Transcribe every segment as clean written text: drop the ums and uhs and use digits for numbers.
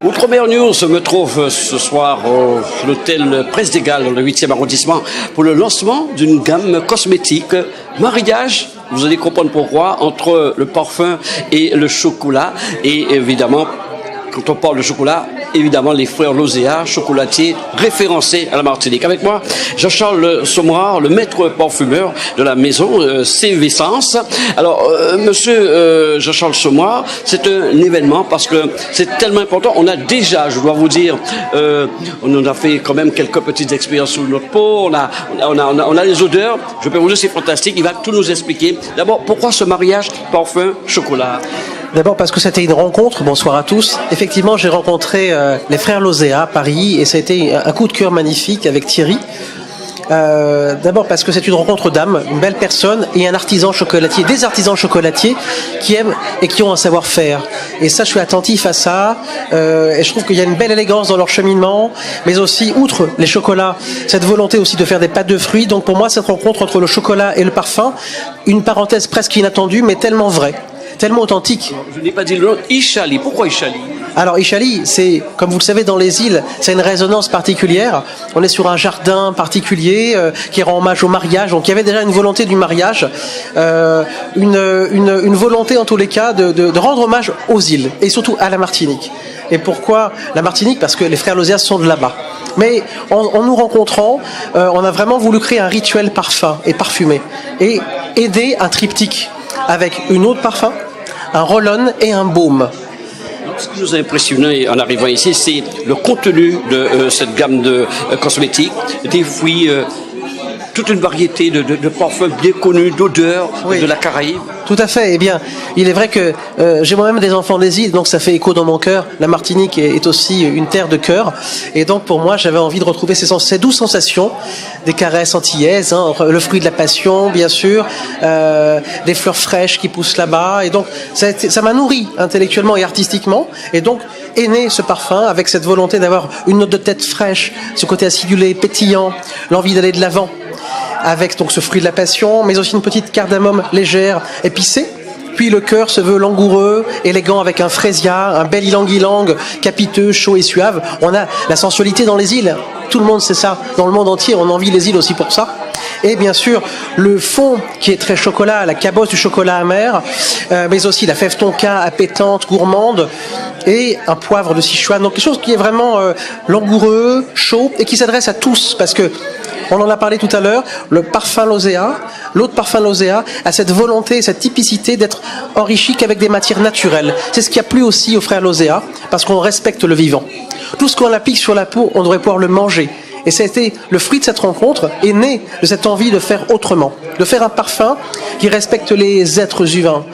Outre-mer News me trouve ce soir à l'hôtel Presse des Galles, dans le 8e arrondissement, pour le lancement d'une gamme cosmétique, mariage, vous allez comprendre pourquoi, entre le parfum et le chocolat. Et évidemment, quand on parle de chocolat, évidemment les frères Lozéa, chocolatiers référencés à la Martinique. Avec moi, Jean-Charles Sommoir, le maître parfumeur de la maison CV Sens. Alors, monsieur Jean-Charles Sommoir, c'est un événement parce que c'est tellement important. On a déjà, je dois vous dire, on en a fait quand même quelques petites expériences sur notre peau. On a les odeurs. Je peux vous dire, c'est fantastique. Il va tout nous expliquer. D'abord, pourquoi ce mariage parfum-chocolat? D'abord parce que c'était une rencontre, bonsoir à tous. Effectivement, j'ai rencontré les frères Lozéa à Paris et ça a été un coup de cœur magnifique avec Thierry. D'abord parce que c'est une rencontre d'âmes, une belle personne et un artisan chocolatier, des artisans chocolatiers qui aiment et qui ont un savoir-faire. Et ça, je suis attentif à ça et je trouve qu'il y a une belle élégance dans leur cheminement, mais aussi, outre les chocolats, cette volonté aussi de faire des pâtes de fruits. Donc pour moi, cette rencontre entre le chocolat et le parfum, une parenthèse presque inattendue, mais tellement vraie. Tellement authentique. Je n'ai pas dit le nom, Ishali. Pourquoi Ishali? Alors Ishali, c'est, comme vous le savez, dans les îles, c'est une résonance particulière. On est sur un jardin particulier qui rend hommage au mariage. Donc il y avait déjà une volonté du mariage, une volonté en tous les cas de rendre hommage aux îles et surtout à la Martinique. Et pourquoi la Martinique? Parce que les frères Lozéa sont de là-bas. Mais en nous rencontrant, on a vraiment voulu créer un rituel parfum et parfumé et aider un triptyque avec une eau de parfum, un roll-on et un baume. Ce qui nous a impressionné en arrivant ici, c'est le contenu de cette gamme de cosmétiques, des fruits, toute une variété de parfums bien connus, d'odeurs, oui, de la Caraïbe. Tout à fait. Eh bien, il est vrai que j'ai moi-même des enfants des îles, donc ça fait écho dans mon cœur. La Martinique est aussi une terre de cœur. Et donc, pour moi, j'avais envie de retrouver ces douces sensations, des caresses antillaises, hein, le fruit de la passion, bien sûr, des fleurs fraîches qui poussent là-bas. Et donc, ça m'a nourri intellectuellement et artistiquement. Et donc, est né ce parfum avec cette volonté d'avoir une note de tête fraîche, ce côté acidulé, pétillant, l'envie d'aller de l'avant, avec donc ce fruit de la passion, mais aussi une petite cardamome légère, épicée. Puis le cœur se veut langoureux, élégant avec un fraisia, un bel ylang-ylang, capiteux, chaud et suave. On a la sensualité dans les îles. Tout le monde sait ça. Dans le monde entier, on envie les îles aussi pour ça. Et bien sûr, le fond qui est très chocolat, la cabosse du chocolat amer, mais aussi la fève tonka appétante, gourmande, et un poivre de Sichuan. Donc quelque chose qui est vraiment langoureux, chaud, et qui s'adresse à tous, parce que on en a parlé tout à l'heure, le parfum Lozéa, l'autre parfum Lozéa a cette volonté, cette typicité d'être enrichi qu'avec des matières naturelles. C'est ce qui a plu aussi aux frères Lozéa, parce qu'on respecte le vivant. Tout ce qu'on applique sur la peau, on devrait pouvoir le manger. Et ça a été le fruit de cette rencontre, est né de cette envie de faire autrement, de faire un parfum qui respecte les êtres vivants,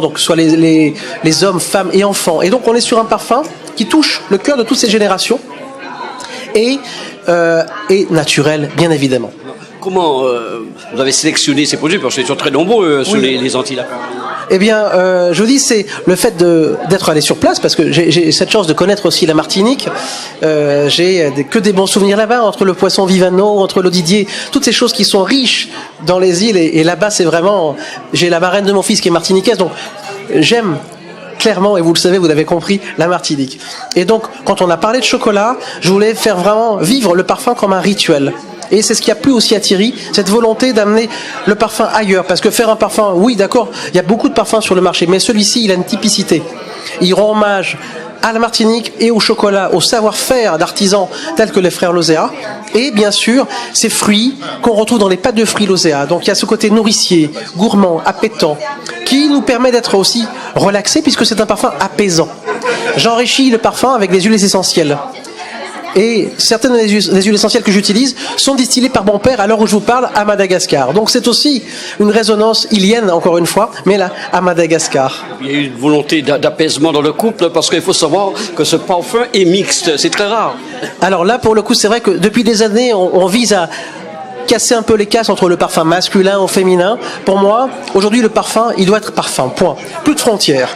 donc soit les hommes, femmes et enfants. Et donc on est sur un parfum qui touche le cœur de toutes ces générations et naturel, bien évidemment. Comment vous avez sélectionné ces produits? Parce qu'ils sont très nombreux sur les Antilles. Eh bien, je vous dis, c'est le fait d'être allé sur place, parce que j'ai cette chance de connaître aussi la Martinique. J'ai que des bons souvenirs là-bas, entre le poisson Vivano, entre l'eau Didier, toutes ces choses qui sont riches dans les îles. Et là-bas, c'est vraiment... J'ai la marraine de mon fils qui est martiniquaise, donc j'aime clairement, et vous le savez, vous l'avez compris, la Martinique. Et donc, quand on a parlé de chocolat, je voulais faire vraiment vivre le parfum comme un rituel. Et c'est ce qui a plu aussi à Thierry, cette volonté d'amener le parfum ailleurs. Parce que faire un parfum, oui, d'accord, il y a beaucoup de parfums sur le marché, mais celui-ci, il a une typicité. Il rend hommage à la Martinique et au chocolat, au savoir-faire d'artisans tels que les frères Lozéa, et bien sûr, ces fruits qu'on retrouve dans les pâtes de fruits Lozéa. Donc il y a ce côté nourricier, gourmand, appétant, qui nous permet d'être aussi relaxés, puisque c'est un parfum apaisant. J'enrichis le parfum avec des huiles essentielles. Et certaines des huiles essentielles que j'utilise sont distillées par mon père à l'heure où je vous parle à Madagascar. Donc c'est aussi une résonance ilienne, encore une fois, mais là, à Madagascar. Il y a eu une volonté d'apaisement dans le couple, parce qu'il faut savoir que ce parfum est mixte, c'est très rare. Alors là, pour le coup, c'est vrai que depuis des années, on vise à casser un peu les casses entre le parfum masculin ou féminin. Pour moi, aujourd'hui, le parfum, il doit être parfum, point. Plus de frontières.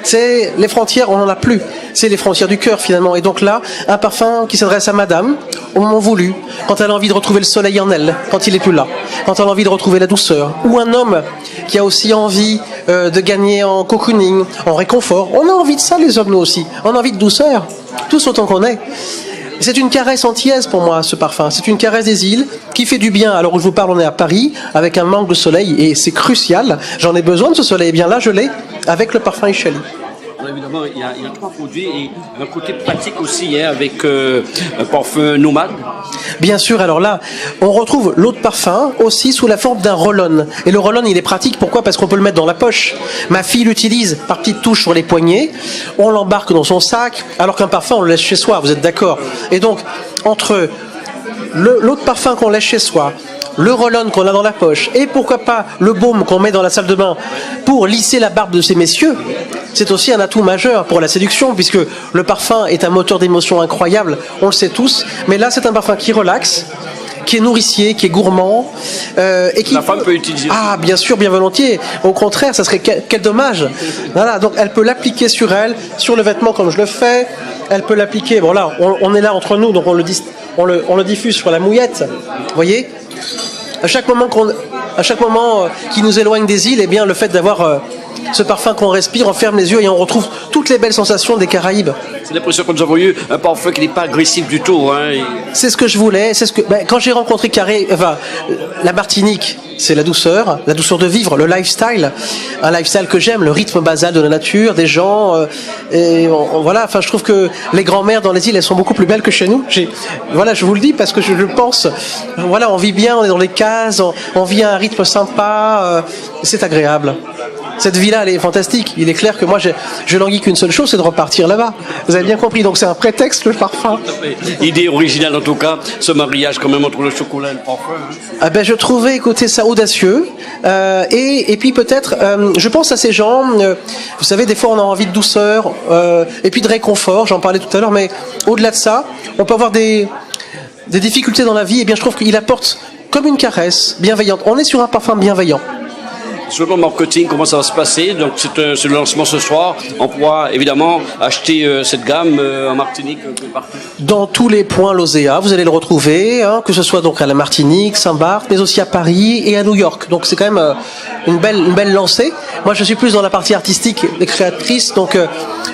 C'est les frontières, on n'en a plus. C'est les frontières du cœur finalement. Et donc là, un parfum qui s'adresse à madame, au moment voulu, quand elle a envie de retrouver le soleil en elle, quand il est plus là, quand elle a envie de retrouver la douceur. Ou un homme qui a aussi envie de gagner en cocooning, en réconfort. On a envie de ça les hommes, nous aussi. On a envie de douceur, tous autant qu'on est. C'est une caresse antillaise pour moi, ce parfum. C'est une caresse des îles qui fait du bien. Alors où je vous parle, on est à Paris, avec un manque de soleil, et c'est crucial. J'en ai besoin de ce soleil. Et bien là, je l'ai avec le parfum Ishali. Alors évidemment, il y a 3 produits et un côté pratique aussi, hein, avec un parfum nomade. Bien sûr, alors là, on retrouve l'eau de parfum aussi sous la forme d'un roll-on. Et le roll-on, il est pratique, pourquoi ? Parce qu'on peut le mettre dans la poche. Ma fille l'utilise par petites touches sur les poignets, on l'embarque dans son sac, alors qu'un parfum, on le laisse chez soi, vous êtes d'accord ? Et donc, entre l'eau de parfum qu'on laisse chez soi, le roll-on qu'on a dans la poche, et pourquoi pas le baume qu'on met dans la salle de bain pour lisser la barbe de ces messieurs, c'est aussi un atout majeur pour la séduction, puisque le parfum est un moteur d'émotion incroyable, on le sait tous, mais là c'est un parfum qui relaxe, qui est nourricier, qui est gourmand, et qui... La femme peut utiliser. Ah, bien sûr, bien volontiers. Au contraire, ça serait quel dommage. Voilà, donc elle peut l'appliquer sur elle, sur le vêtement comme je le fais, elle peut l'appliquer, bon là, on est là entre nous, donc on le diffuse sur la mouillette, vous voyez ? À chaque moment qui nous éloigne des îles, eh bien, le fait d'avoir ce parfum qu'on respire, on ferme les yeux et on retrouve toutes les belles sensations des Caraïbes. C'est l'impression que nous avons eu un parfum qui n'est pas agressif du tout. Hein. C'est ce que je voulais. Quand j'ai rencontré la Martinique, c'est la douceur de vivre, le lifestyle, un lifestyle que j'aime, le rythme basal de la nature, des gens. Voilà. Enfin, je trouve que les grand-mères dans les îles, elles sont beaucoup plus belles que chez nous. Voilà, je vous le dis parce que je pense. Voilà, on vit bien, on est dans les cases, on vit à un rythme sympa. C'est agréable. Cette vie-là, elle est fantastique. Il est clair que moi, je languis qu'une seule chose, c'est de repartir là-bas. Vous avez bien compris. Donc, c'est un prétexte, le parfum. Idée originale, en tout cas, ce mariage quand même entre le chocolat et le parfum. Ah ben, je trouvais, écoutez, ça audacieux. Et puis peut-être, je pense à ces gens, vous savez, des fois, on a envie de douceur, et puis de réconfort. J'en parlais tout à l'heure, mais au-delà de ça, on peut avoir des difficultés dans la vie. Et bien, je trouve qu'il apporte comme une caresse bienveillante. On est sur un parfum bienveillant. Sur le plan marketing, comment ça va se passer? Donc c'est le lancement ce soir. On pourra évidemment acheter cette gamme en Martinique partout. Dans tous les points Lozéa, vous allez le retrouver, hein, que ce soit donc à la Martinique, Saint-Barth, mais aussi à Paris et à New York. Donc c'est quand même une belle lancée. Moi je suis plus dans la partie artistique et créatrice, donc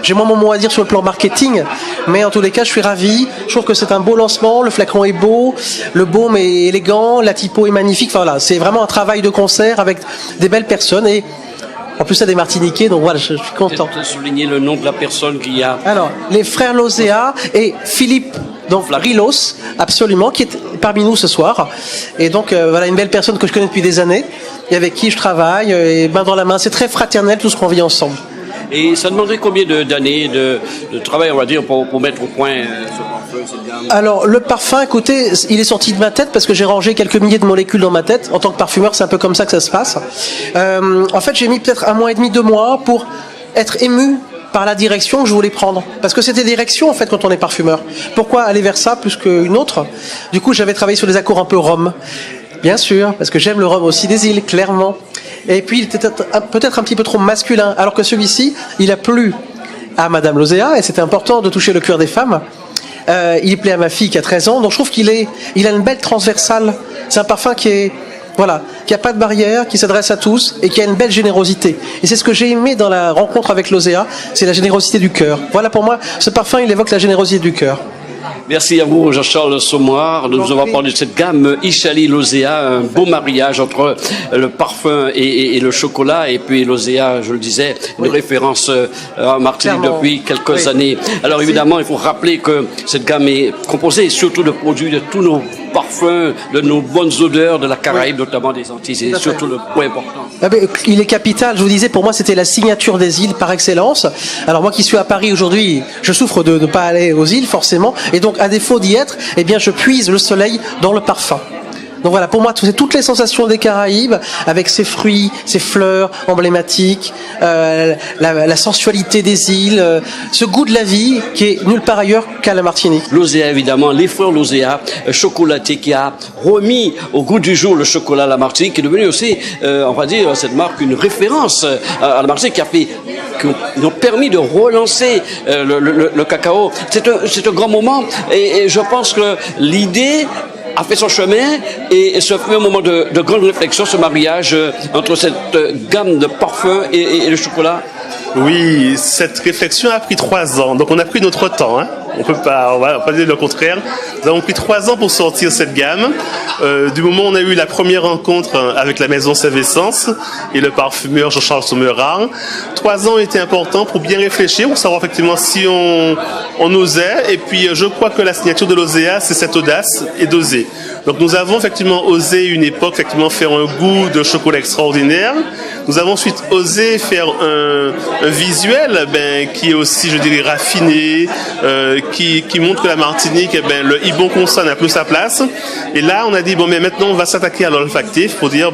j'ai moins mon mot à dire sur le plan marketing, mais en tous les cas je suis ravi. Je trouve que c'est un beau lancement, le flacon est beau, le baume est élégant, la typo est magnifique. Enfin voilà, c'est vraiment un travail de concert avec des belles personnes et en plus ça des Martiniquais, donc voilà, je suis content. Peut-être souligner le nom de la personne qui a... Alors, les frères Lozéa et Philippe donc Rilos, absolument, qui est parmi nous ce soir. Et donc voilà, une belle personne que je connais depuis des années et avec qui je travaille, et main dans la main. C'est très fraternel tout ce qu'on vit ensemble. Et ça demanderait combien d'années de travail, on va dire, pour mettre au point ce parfum, cette gamme? Alors, le parfum, écoutez, il est sorti de ma tête parce que j'ai rangé quelques milliers de molécules dans ma tête. En tant que parfumeur, c'est un peu comme ça que ça se passe. En fait, j'ai mis peut-être 1 mois et demi, 2 mois pour être ému par la direction que je voulais prendre. Parce que c'est des directions, en fait, quand on est parfumeur. Pourquoi aller vers ça plus qu'une autre? Du coup, j'avais travaillé sur des accords un peu rhum. Bien sûr, parce que j'aime le rhum aussi des îles, clairement. Et puis, il était peut-être un petit peu trop masculin, alors que celui-ci, il a plu à Madame Lozéa, et c'était important de toucher le cœur des femmes. Il plaît à ma fille qui a 13 ans, donc je trouve qu'il a une belle transversale. C'est un parfum qui a pas de barrière, qui s'adresse à tous, et qui a une belle générosité. Et c'est ce que j'ai aimé dans la rencontre avec Lozéa, c'est la générosité du cœur. Voilà, pour moi, ce parfum, il évoque la générosité du cœur. Merci à vous, Jean-Charles Sommoir, de nous avoir parlé de cette gamme Ishali Lozéa, un beau mariage entre le parfum et le chocolat, et puis Lozéa, je le disais, une référence en Martinique depuis quelques années. Alors évidemment, il faut rappeler que cette gamme est composée surtout de produits de tous nos parfums, de nos bonnes odeurs de la Caraïbe, notamment des Antilles. C'est surtout le point important. Il est capital. Je vous disais, pour moi, c'était la signature des îles par excellence. Alors moi qui suis à Paris aujourd'hui, je souffre de ne pas aller aux îles, forcément. Et donc, à défaut d'y être, eh bien, je puise le soleil dans le parfum. Donc voilà, pour moi, c'est toutes les sensations des Caraïbes, avec ses fruits, ses fleurs emblématiques, la sensualité des îles, ce goût de la vie qui est nulle part ailleurs qu'à la Martinique. L'Osea, évidemment, les frères L'Osea, chocolaté qui a remis au goût du jour le chocolat à la Martinique, qui est devenu aussi, on va dire, cette marque, une référence à la Martinique, qui ont permis de relancer le cacao. C'est un grand moment et je pense que l'idée a fait son chemin et ce fut un moment de grande réflexion, ce mariage entre cette gamme de parfums et le chocolat. Oui, cette réflexion a pris 3 ans, donc on a pris notre temps, hein. On va pas dire le contraire. Nous avons pris 3 ans pour sortir cette gamme. Du moment où on a eu la première rencontre avec la maison Sévessence et le parfumeur Jean-Charles Sommerard, 3 ans étaient importants pour bien réfléchir, pour savoir effectivement si on osait. Et puis je crois que la signature de l'Osea, c'est cette audace et d'oser. Donc nous avons effectivement osé une époque effectivement faire un goût de chocolat extraordinaire. Nous avons ensuite osé faire un visuel qui est aussi, je dirais, raffiné, qui montre que la Martinique, le hibon constant n'a plus sa place. Et là, on a dit, mais maintenant, on va s'attaquer à l'olfactif pour dire,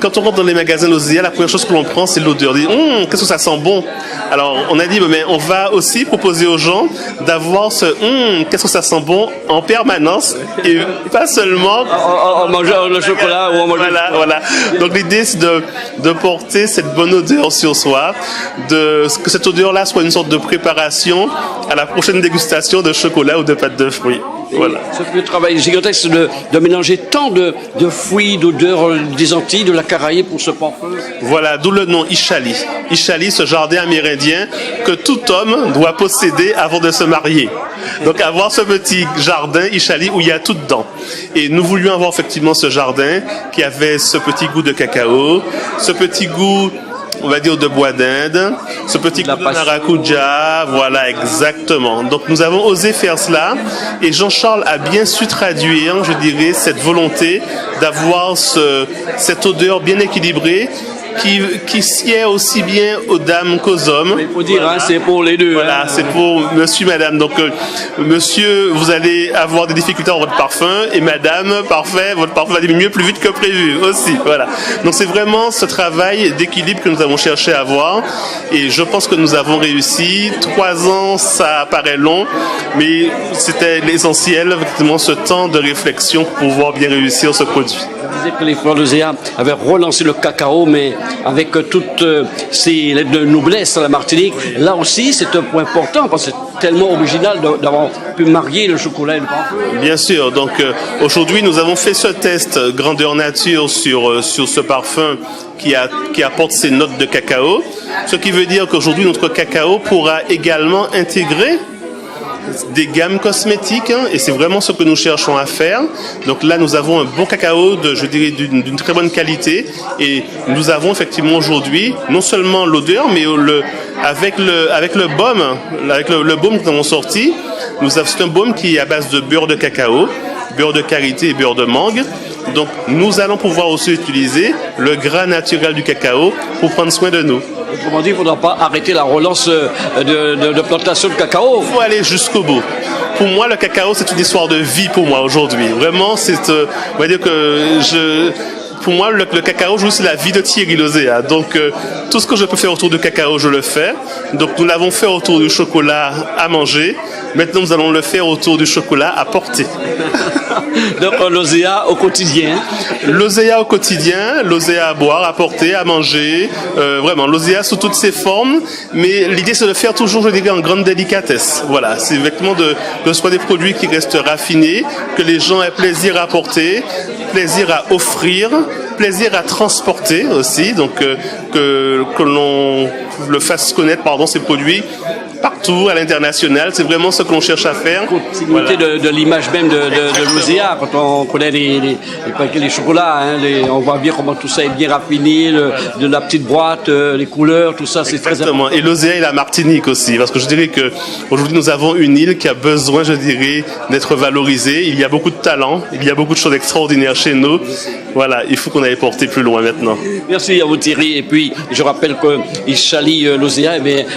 quand on rentre dans les magasins L'Osea, la première chose que l'on prend, c'est l'odeur. On dit, qu'est-ce que ça sent bon. Alors, on a dit, mais on va aussi proposer aux gens d'avoir ce, qu'est-ce que ça sent bon en permanence et pas seulement en mangeant le chocolat ou en mangeant voilà. Donc, l'idée, c'est de porter cette bonne odeur sur soi, que cette odeur-là soit une sorte de préparation à la prochaine dégustation de chocolat ou de pâte de fruits. Voilà. C'est le travail gigantesque de mélanger tant de fruits, d'odeurs des Antilles, de la Caraïbe pour ce parfum. Voilà, d'où le nom Ishali. Ishali, ce jardin amérindien que tout homme doit posséder avant de se marier. Donc avoir ce petit jardin Ishali où il y a tout dedans. Et nous voulions avoir effectivement ce jardin qui avait ce petit goût de cacao, ce petit goût, on va dire, de bois d'Inde, ce petit goût de maracuja, voilà, exactement. Donc nous avons osé faire cela et Jean-Charles a bien su traduire, je dirais, cette volonté d'avoir cette odeur bien équilibrée qui sied aussi bien aux dames qu'aux hommes. Il faut dire, voilà. C'est pour les deux. Voilà, c'est pour monsieur, madame. Donc, monsieur, vous allez avoir des difficultés dans votre parfum et madame, parfait, votre parfum va diminuer plus vite que prévu aussi. Voilà. Donc, c'est vraiment ce travail d'équilibre que nous avons cherché à avoir et je pense que nous avons réussi. 3 ans, ça paraît long, mais c'était l'essentiel, effectivement, ce temps de réflexion pour pouvoir bien réussir ce produit. Vous disiez que les frères L'Osea avaient relancé le cacao, mais avec toutes ces lettres de noblesse à la Martinique, là aussi c'est un point important parce que c'est tellement original d'avoir pu marier le chocolat et le parfum. Bien sûr, donc aujourd'hui nous avons fait ce test grandeur nature sur ce parfum qui apporte ces notes de cacao, ce qui veut dire qu'aujourd'hui notre cacao pourra également intégrer des gammes cosmétiques et c'est vraiment ce que nous cherchons à faire. Donc là nous avons un bon cacao je dirais d'une très bonne qualité et nous avons effectivement aujourd'hui non seulement l'odeur mais avec le baume que nous avons sorti, c'est un baume qui est à base de beurre de cacao, beurre de karité et beurre de mangue. Donc nous allons pouvoir aussi utiliser le gras naturel du cacao pour prendre soin de nous. Autrement dit, il ne faudra pas arrêter la relance de plantation de cacao. Il faut aller jusqu'au bout. Pour moi, le cacao, c'est une histoire de vie pour moi aujourd'hui. Vraiment, on va dire que pour moi, le cacao, c'est la vie de Thierry L'Osea. Donc, tout ce que je peux faire autour du cacao, je le fais. Donc, nous l'avons fait autour du chocolat à manger. Maintenant, nous allons le faire autour du chocolat à porter. Donc, l'Osea au quotidien. L'Osea au quotidien, l'Osea à boire, à porter, à manger. Vraiment, l'Osea sous toutes ses formes. Mais l'idée, c'est de faire toujours, je dirais, en grande délicatesse. Voilà, c'est effectivement de soit des produits qui restent raffinés, que les gens aient plaisir à porter, plaisir à offrir, plaisir à transporter aussi, donc que l'on le fasse connaître, ces produits partout à l'international. C'est vraiment ce que l'on cherche à faire. Continuité de l'image même de L'Osea, quand on connaît les chocolats, on voit bien comment tout ça est bien raffiné, de la petite boîte, les couleurs, tout ça, c'est très important. Et L'Osea et la Martinique aussi, parce que je dirais qu'aujourd'hui nous avons une île qui a besoin, je dirais, d'être valorisée. Il y a beaucoup de talent, il y a beaucoup de choses extraordinaires chez nous. Voilà, il faut qu'on aille porter plus loin maintenant. Merci à vous Thierry. Et puis, je rappelle que Ishali L'Osea,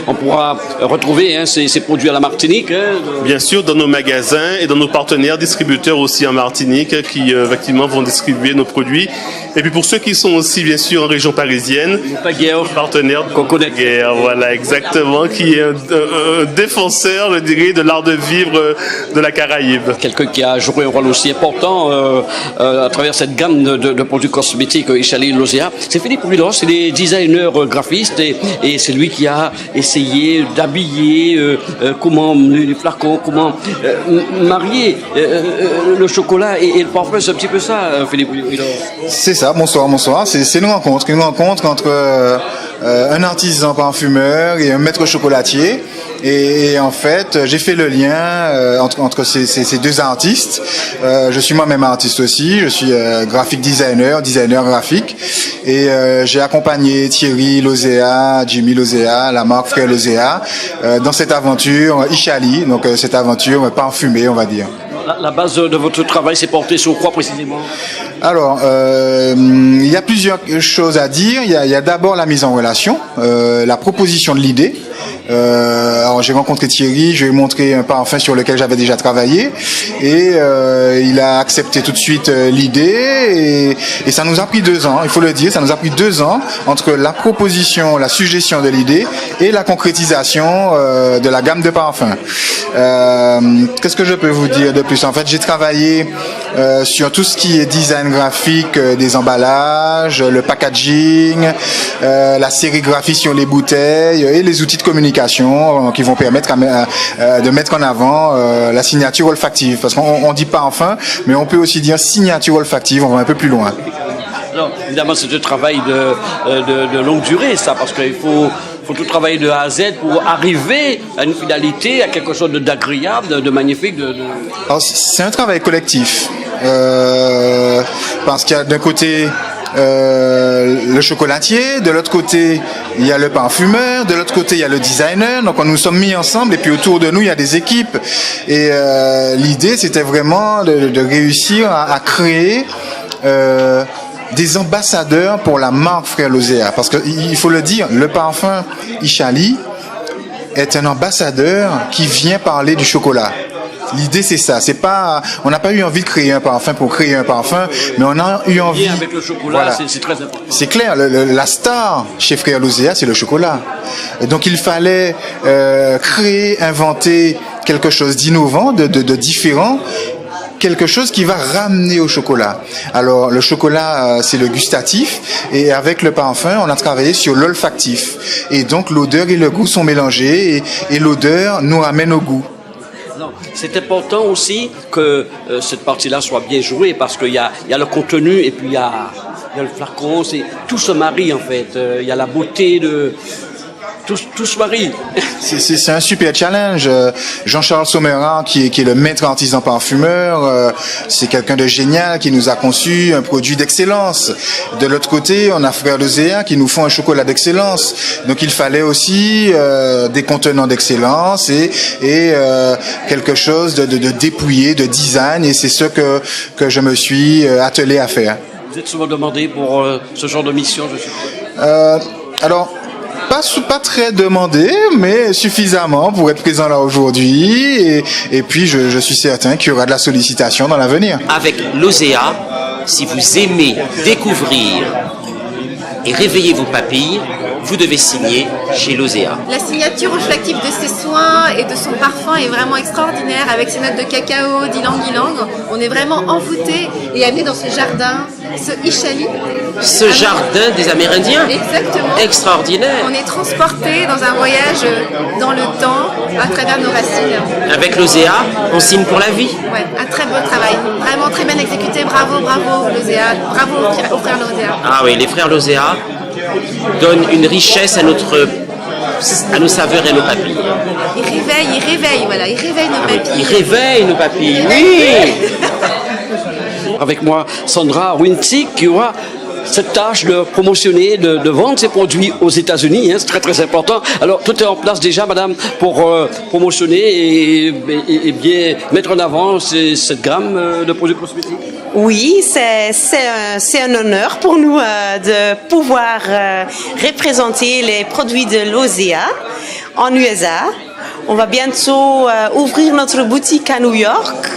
on pourra retrouver hein, ces produits à la Martinique. Hein, Bien sûr, dans nos magasins et dans nos partenaires distributeurs aussi en Martinique qui effectivement vont distribuer nos produits. Et puis pour ceux qui sont aussi bien sûr en région parisienne, partenaire qu'on connaît. Voilà, exactement, qui est un défenseur, je dirais, de l'art de vivre de la Caraïbe. Quelqu'un qui a joué un rôle aussi important à travers cette gamme de produits cosmétiques Ishali Lozea, c'est Philippe Ruilos, c'est des designers graphistes et c'est lui qui a essayé d'habiller comment les flacons, comment marier le chocolat et le parfum, c'est un petit peu ça, Philippe Ruilos. C'est ça, bonsoir. C'est une rencontre entre un artisan parfumeur et un maître chocolatier. Et en fait, j'ai fait le lien entre ces deux artistes. Je suis moi-même artiste aussi. Je suis graphic designer graphique. Et j'ai accompagné Thierry Lozea, Jimmy Lozea, la marque Frère Lozea, dans cette aventure Ishali, donc cette aventure parfumée, on va dire. La base de votre travail s'est portée sur quoi précisément? Alors, il y a plusieurs choses à dire. Il y a d'abord la mise en relation, la proposition de l'idée. Alors j'ai rencontré Thierry, je lui ai montré un parfum sur lequel j'avais déjà travaillé et il a accepté tout de suite l'idée et ça nous a pris 2 ans, il faut le dire, ça nous a pris 2 ans entre la proposition, la suggestion de l'idée et la concrétisation de la gamme de parfums. Qu'est-ce que je peux vous dire de plus? En fait, j'ai travaillé sur tout ce qui est design graphique des emballages, le packaging, la sérigraphie sur les bouteilles et les outils de communication qui vont permettre de mettre en avant la signature olfactive. Parce qu'on dit parfum, mais on peut aussi dire signature olfactive, on va un peu plus loin. Alors, évidemment, c'est un travail de longue durée, ça, parce qu'il faut tout travailler de A à Z pour arriver à une finalité, à quelque chose d'agréable, de magnifique. Alors, c'est un travail collectif. Parce qu'il y a d'un côté le chocolatier, de l'autre côté il y a le parfumeur, de l'autre côté il y a le designer, donc on nous sommes mis ensemble et puis autour de nous il y a des équipes et l'idée c'était vraiment de réussir à créer des ambassadeurs pour la marque Frère Lozea, parce qu'il faut le dire, le parfum Ishali est un ambassadeur qui vient parler du chocolat. L'idée c'est ça, c'est pas, on n'a pas eu envie de créer un parfum pour créer un parfum, mais on a eu envie. Bien avec le chocolat, voilà. C'est très important. C'est clair, la star chez Frère Lozea, c'est le chocolat. Et donc il fallait créer, inventer quelque chose d'innovant, de différent. Quelque chose qui va ramener au chocolat. Alors le chocolat c'est le gustatif et avec le parfum on a travaillé sur l'olfactif et donc l'odeur et le goût sont mélangés et l'odeur nous ramène au goût. C'est important aussi que cette partie-là soit bien jouée parce qu'il y a le contenu et puis il y a le flacon, tout se marie en fait. Il y a la beauté de... Tout se marie. C'est un super challenge. Jean-Charles Sommerin, qui est le maître artisan parfumeur, c'est quelqu'un de génial qui nous a conçu un produit d'excellence. De l'autre côté, on a Frère Lozea qui nous font un chocolat d'excellence. Donc il fallait aussi des contenants d'excellence et quelque chose de dépouillé, de design. Et c'est ce que je me suis attelé à faire. Vous êtes souvent demandé pour ce genre de mission, je suppose. Alors. Pas très demandé, mais suffisamment pour être présent là aujourd'hui. Et puis, je suis certain qu'il y aura de la sollicitation dans l'avenir. Avec Lozea, si vous aimez découvrir et réveiller vos papilles, vous devez signer chez Lozea. La signature olfactive de ses soins et de son parfum est vraiment extraordinaire avec ses notes de cacao, d'ylang-ylang. On est vraiment envoûté et amené dans ce jardin, ce Ishali. Ce jardin des Amérindiens. Exactement. Extraordinaire. On est transporté dans un voyage dans le temps à travers nos racines. Avec Lozea, on signe pour la vie. Ouais, un très beau travail. Vraiment très bien exécuté. Bravo Lozea. Bravo aux frères Lozea. Ah oui, les frères Lozea donnent une richesse à nos saveurs et nos papilles. Ils réveillent nos papilles. Ils réveillent nos papilles, oui. Avec moi, Sandra Wintzig, qui aura cette tâche de promotionner, de vendre ses produits aux États-Unis, hein, c'est très très important. Alors tout est en place déjà, madame, pour promotionner et bien mettre en avant cette gamme de produits cosmétiques. Oui, c'est un honneur pour nous de pouvoir représenter les produits de Lozea en USA on va bientôt ouvrir notre boutique à New York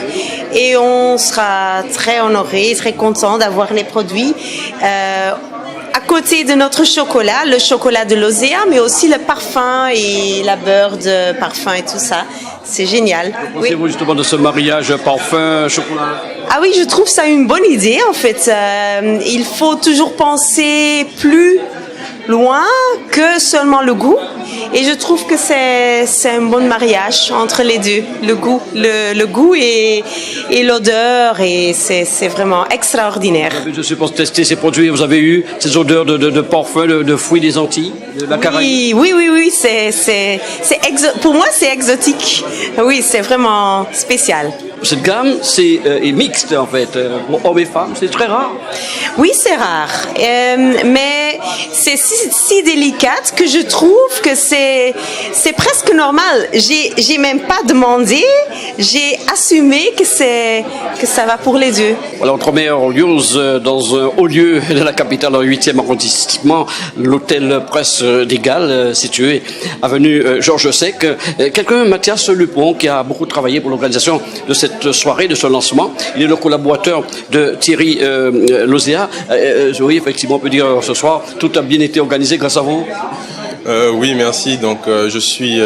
et on sera très honorés, très contents d'avoir les produits. À côté de notre chocolat, le chocolat de Lozea, mais aussi le parfum et la beurre de parfum et tout ça. C'est génial. Que pensez-vous justement de ce mariage parfum-chocolat? Ah oui, je trouve ça une bonne idée en fait. Il faut toujours penser plus loin que seulement le goût. Et je trouve que c'est un bon mariage entre les deux, le goût et l'odeur, et c'est vraiment extraordinaire. Je suppose tester ces produits, vous avez eu ces odeurs de parfum, de fruits des Antilles, de la Caraïbe? Oui, pour moi c'est exotique. Oui, c'est vraiment spécial. Cette gamme est mixte en fait, hommes et femmes, c'est très rare. Oui, c'est rare, mais c'est si délicate que je trouve que c'est presque normal. J'ai même pas demandé, j'ai assumé que ça va pour les deux. Alors, entre Merveilleuse, dans un haut lieu de la capitale, dans le 8e arrondissement, l'hôtel Presse des Galles, situé avenue Georges Sec. Quelqu'un, Mathias Lupon, qui a beaucoup travaillé pour l'organisation de cette soirée, de ce lancement. Il est le collaborateur de Thierry Lozea. Oui, effectivement, on peut dire ce soir, tout a bien été organisé grâce à vous. Oui, merci. Donc, je suis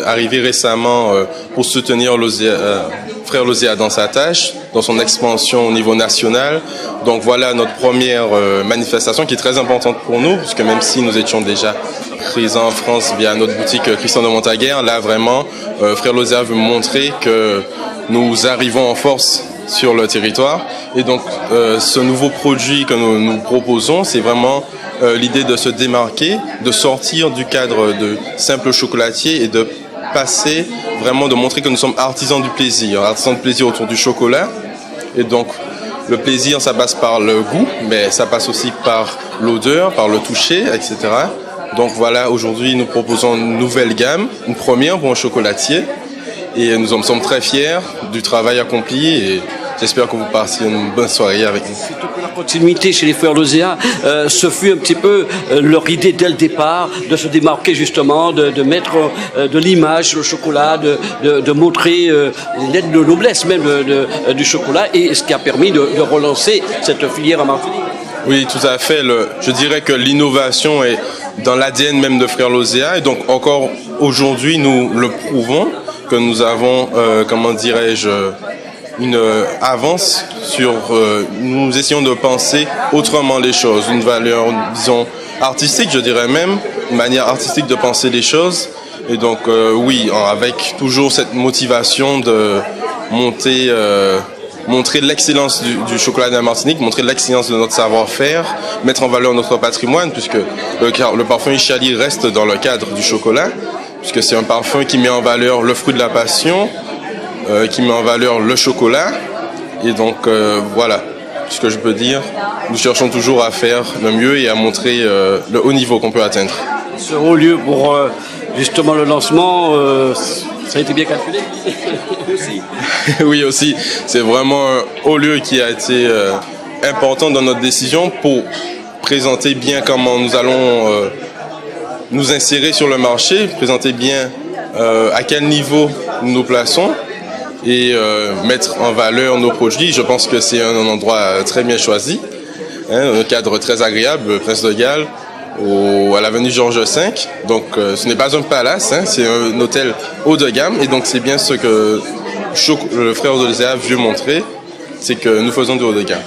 arrivé récemment pour soutenir Frère Lozea dans sa tâche, dans son expansion au niveau national. Donc, voilà notre première manifestation qui est très importante pour nous, puisque même si nous étions déjà présents en France via notre boutique Christian de Montaguer, là, vraiment, Frère Lozea veut montrer que nous arrivons en force sur le territoire. Et donc, ce nouveau produit que nous proposons, c'est vraiment l'idée de se démarquer, de sortir du cadre de simple chocolatier et de passer vraiment, de montrer que nous sommes artisans du plaisir autour du chocolat. Et donc, le plaisir, ça passe par le goût, mais ça passe aussi par l'odeur, par le toucher, etc. Donc voilà, aujourd'hui, nous proposons une nouvelle gamme, une première pour un chocolatier. Et nous en sommes très fiers du travail accompli et j'espère que vous passiez une bonne soirée avec nous. La continuité chez les Frères Lozea, ce fut un petit peu leur idée dès le départ de se démarquer justement, de mettre de l'image sur le chocolat, de montrer l'aide de noblesse même du chocolat, et ce qui a permis de relancer cette filière à Martinique. Oui, tout à fait. Je dirais que l'innovation est dans l'ADN même de Frères Lozea, et donc encore aujourd'hui nous le prouvons que nous avons, comment dirais-je, une avance sur... nous essayons de penser autrement les choses, une valeur, disons, artistique, je dirais même, une manière artistique de penser les choses. Et donc, oui, avec toujours cette motivation de montrer l'excellence du chocolat de la Martinique, montrer l'excellence de notre savoir-faire, mettre en valeur notre patrimoine, puisque le parfum Ishali reste dans le cadre du chocolat, puisque c'est un parfum qui met en valeur le fruit de la passion, qui met en valeur le chocolat. Et donc, voilà ce que je peux dire. Nous cherchons toujours à faire le mieux et à montrer le haut niveau qu'on peut atteindre. Ce haut lieu pour justement le lancement, ça a été bien calculé aussi. Oui, aussi. C'est vraiment un haut lieu qui a été important dans notre décision pour présenter bien comment nous allons nous insérer sur le marché, présenter bien à quel niveau nous nous plaçons et mettre en valeur nos produits. Je pense que c'est un endroit très bien choisi, un cadre très agréable, Prince de Galles, à l'avenue Georges V. Donc ce n'est pas un palace, c'est un hôtel haut de gamme, et donc c'est bien ce que le Frère Lozea veut montrer, c'est que nous faisons du haut de gamme.